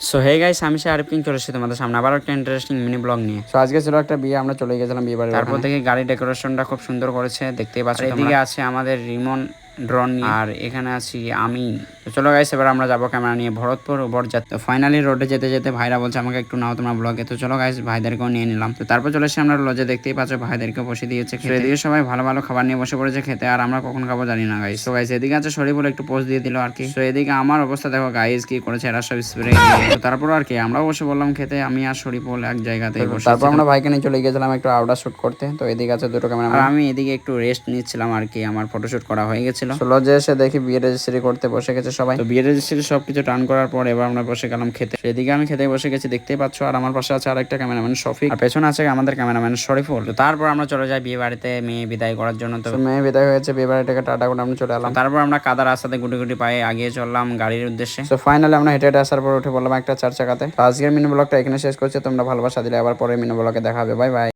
So hey guys, আমি আরিফিন চলে এসেছি তোমাদের সামনে আবার একটা ইন্টারেস্টিং মিনি ব্লগ নিয়ে। সো আজকে ছিল একটা বিয়ে, আমরা চলে গেছিলাম বিয়ে বাড়ি। তারপর থেকে গাড়ি ডেকোরেশনটা খুব সুন্দর করেছে, দেখতেই পাচ্ছ। এদিকে আছে আমাদের রিমন ড্রোন, আর এখানে আছি আমি। তো চলো গাইস, এবার আমরা যাবো ক্যামেরা নিয়ে ভরতপুর বরযাত্রী। তো ফাইনালি রোডে যেতে যেতে ভাইরা বলছে আমাকে একটু নাও তোমার ব্লগে। তো চলো গাইস, ভাইদেরকেও নিয়ে নিলাম। তো তারপর চলে এসে আমরা লজে, দেখতেই পাচ্ছ ভাইদেরকে বসে দিয়েছে খেতে। এদিকে সবাই ভালো ভালো খাবার নিয়ে বসে পড়েছে খেতে, আর আমরা কখন খাবো জানি না গাইস। তো গাইস এদিকে আছে শরীফুল, একটু পোস্ট দিয়ে দিল আর কি। তো এদিকে আমার অবস্থা দেখো গাইস, কি করেছে এরা সব স্প্রে। তারপর আর কি আমরা বসে বললাম খেতে, আমি আর শরীফুল এক জায়গাতে বসে। তারপর আমরা ভাইকে নিয়ে চলে গেছিলাম একটু আউটডোর শুট করতে। তো এদিকে আছে দুটো ক্যামেরা, আর আমি এদিকে একটু রেস্ট নিচ্ছিলাম আর কি। আমার ফটোশুট করা হয়ে গেছিল। লজে এসে দেখি বিয়ে রেজিস্ট্রি করতে বসে গেছে সবাই। তো বিয়ে রেজিস্ট্রি সবকিছু টান করার পর এবার আমরা বসে গেলাম খেতে। সেদিকে আমি খেতে বসে গেছি, দেখতেই পাচ্ছ। আর আমার পাশে আছে আরেকটা ক্যামেরাম্যান শফিক, আর পেছনে আছে আমাদের ক্যামেরাম্যান শরীফুল। তো তারপর আমরা চলে যাই বিয়ে বাড়িতে মেয়ে বিদায় করার জন্য। তো মেয়ে বিদায় হয়েছে, বিয়ে বাড়িটাকে টাটা করে আমরা চলে এলাম। তারপর আমরা কাদা রাস্তাতে গুটি গুটি পায়ে আগিয়ে চললাম গাড়ির উদ্দেশ্যে। তো ফাইনালি আমরা হেঁটে হেঁটে আসার পর উঠে বললাম একটা চার চাকাতে। আজকের মিনি ব্লগটা এখানে শেষ করছে। তোমরা ভালোবাসা দিলে আবার পরে মিনি ব্লগে দেখা হবে। Bye bye.